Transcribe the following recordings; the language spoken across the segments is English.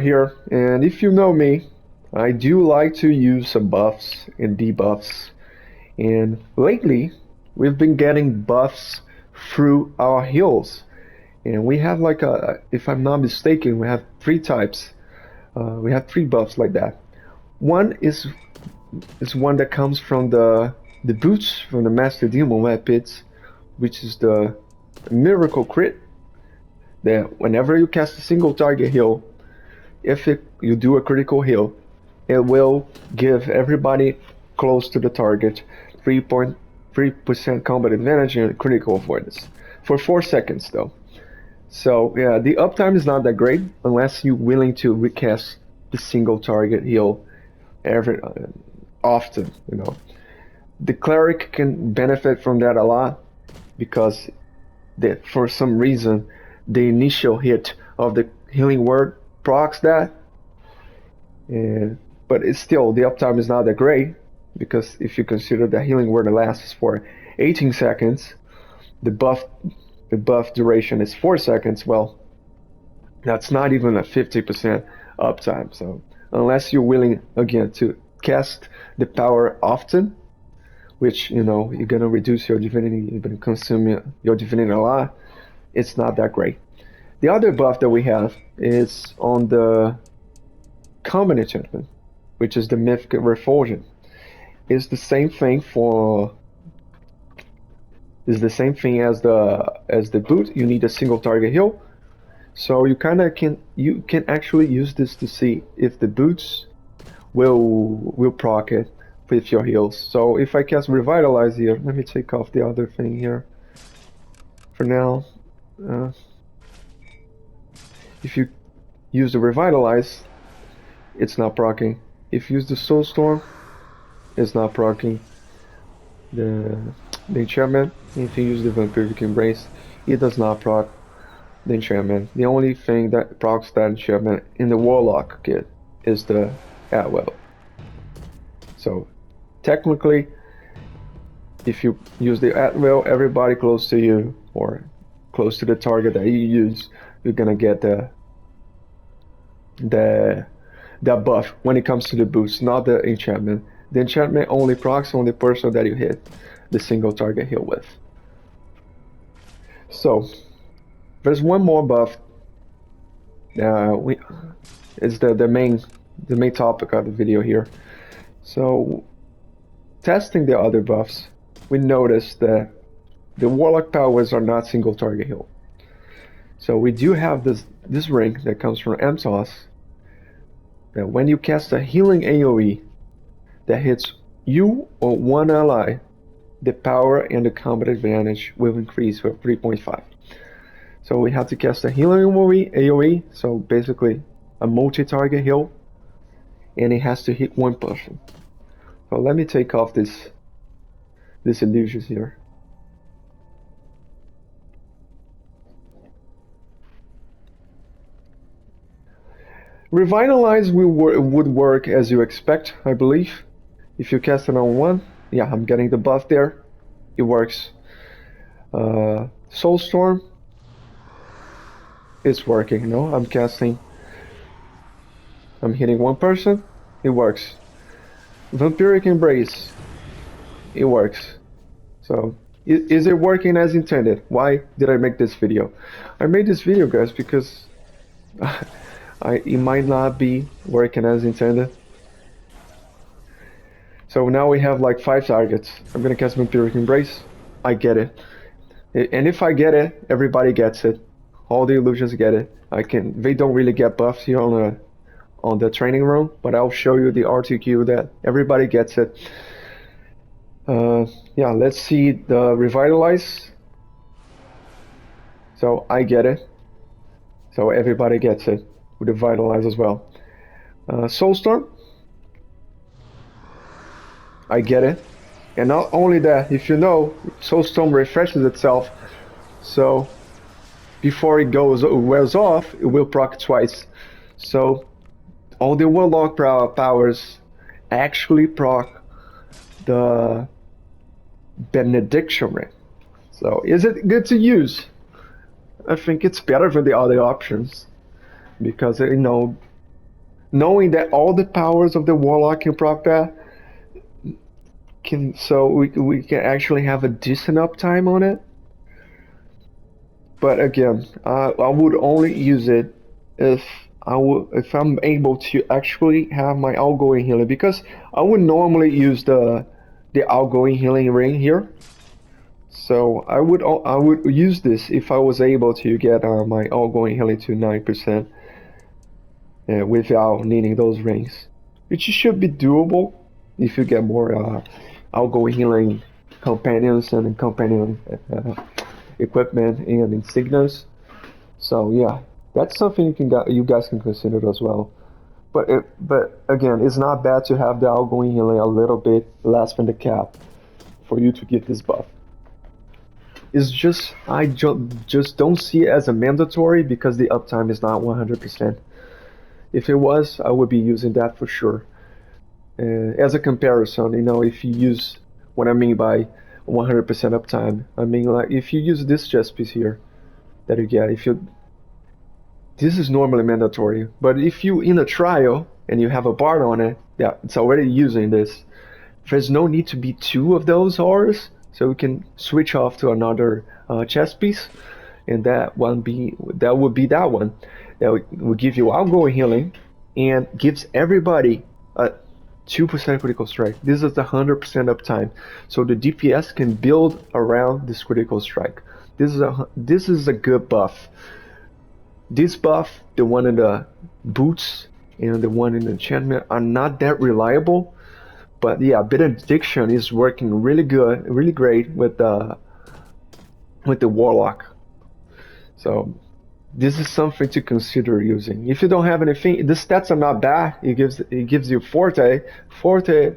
here, and if you know me, I do like to use some buffs and debuffs, and lately we've been getting buffs through our heals, and we have like if I'm not mistaken, we have three types. We have three buffs like that. One is one that comes from the boots from the Master Demon weapons, which is the Miracle Crit. That whenever you cast a single target heal, if you do a critical heal, it will give everybody close to the target 3.3% combat advantage and critical avoidance for 4 seconds though. So yeah, the uptime is not that great unless you're willing to recast the single target heal every often. The cleric can benefit from that a lot because for some reason the initial hit of the healing word procs that, but it's still, the uptime is not that great because if you consider the healing word lasts for 18 seconds, the buff duration is 4 seconds. Well, that's not even a 50% uptime. So unless you're willing again to cast the power often, which you're gonna reduce your divinity, you're gonna consume your divinity a lot, it's not that great. The other buff that we have is on the common enchantment, which is the Mythic Refulsion. It's the same thing as the boot. You need a single target heal. So you can actually use this to see if the boots will proc it with your heals. So if I cast Revitalize here, let me take off the other thing here for now. If you use the Revitalize, it's not proccing. If you use the Soulstorm, it's not proccing the enchantment. If you use the Vampiric Embrace, it does not proc the enchantment. The only thing that procs that enchantment in the Warlock kit is the Atwell. So technically, if you use the Atwell, everybody close to you or close to the target that you use, you're gonna get that buff when it comes to the boost, not the enchantment. The enchantment only procs on the person that you hit the single target heal with. So there's one more buff. It's the main topic of the video here. So testing the other buffs, we noticed that the Warlock powers are not single target heal. So we do have this ring that comes from Amtos, that when you cast a healing AoE that hits you or one ally, the power and the combat advantage will increase with 3.5. So we have to cast a healing AoE, so basically a multi-target heal, and it has to hit one person. So let me take off this illusions here. Revitalize would work as you expect, I believe. If you cast it on one, yeah, I'm getting the buff there. It works. Soulstorm, it's working. I'm hitting one person, it works. Vampiric Embrace, it works. So, is it working as intended? Why did I make this video? I made this video, guys, because it might not be working as intended. So now we have like 5 targets. I'm gonna cast Vampiric Embrace. I get it. And if I get it, everybody gets it. All the illusions get it. They don't really get buffs here on the training room, but I'll show you the RTQ that everybody gets it. Yeah, let's see the Revitalize. So I get it. So everybody gets it with the Revitalize as well. Soulstorm, I get it. And not only that, if you know, Soulstorm refreshes itself, so before it wears off, it will proc twice. So all the Warlock powers actually proc the Benediction Ring. So is it good to use? I think it's better than the other options because knowing that all the powers of the warlock can proc that, so we can actually have a decent uptime on it. But again, I would only use it if if I'm able to actually have my outgoing healing, because I would normally use the outgoing healing ring here. So I would use this if I was able to get my outgoing healing to 9% without needing those rings, which should be doable if you get more outgoing healing companions and companion equipment and insignias. So yeah, that's something you guys can consider as well. But again, it's not bad to have the outgoing healing a little bit less than the cap for you to get this buff. It's just just don't see it as a mandatory because the uptime is not 100%. If it was, I would be using that for sure. As a comparison, if you use what I mean by 100% uptime, I mean like if you use this chest piece here that you get, this is normally mandatory, but if you in a trial and you have a bard on it, yeah, it's already using this. There's no need to be two of those ores, so we can switch off to another chest piece, and that would be that one that will give you outgoing healing and gives everybody a 2% critical strike. This is the 100% uptime, so the DPS can build around this critical strike. This is a good buff. This buff, the one in the boots and the one in the enchantment, are not that reliable. But yeah, Benediction is working really good, really great with the warlock. So this is something to consider using. If you don't have anything, the stats are not bad. It gives you forte. Forte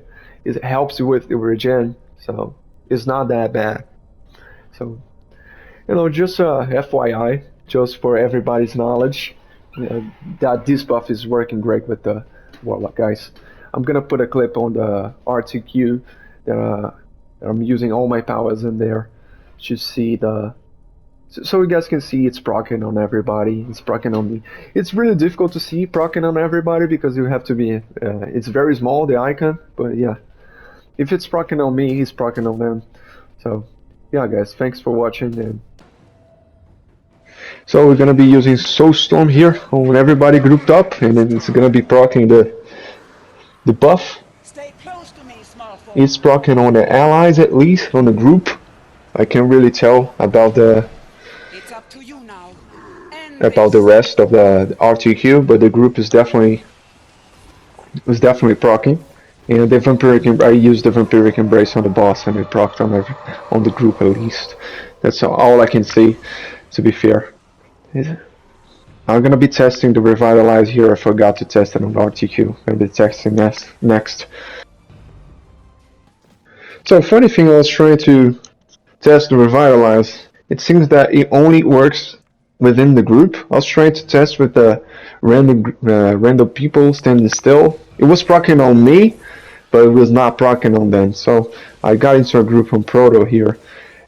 helps you with the regen, so it's not that bad. So just FYI, just for everybody's knowledge, that this buff is working great with the warlock, guys. I'm gonna put a clip on the R2Q that I'm using all my powers in there to see so you guys can see it's proccing on everybody. It's proccing on me. It's really difficult to see proccing on everybody because you have to be. It's very small, the icon, but yeah, if it's proccing on me, he's proccing on them. So yeah, guys, thanks for watching. And so we're gonna be using Soulstorm here on everybody grouped up, and then it's gonna be proccing the buff. Stay close to me, small folk. It's proccing on the allies, at least on the group. I can't really tell about It's up to you now. the rest of the RTQ, but the group is definitely proccing. And the vampiric, I used the vampiric embrace on the boss, and it procced on the group at least. That's all I can see, to be fair. I'm gonna be testing the revitalize here. I forgot to test it on RTQ. I'm gonna be testing next. So funny thing, I was trying to test the revitalize. It seems that it only works within the group. I was trying to test with the random people standing still. It was proccing on me, but it was not proccing on them. So I got into a group on Proto here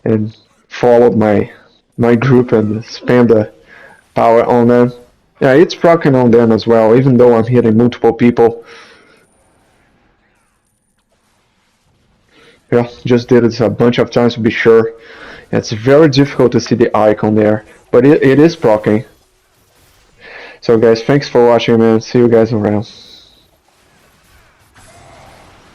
and followed my group and spammed the power on them. Yeah, it's proccing on them as well, even though I'm hitting multiple people. Yeah, just did it a bunch of times to be sure. It's very difficult to see the icon there, but it is proccing. So guys, thanks for watching, man. See you guys around.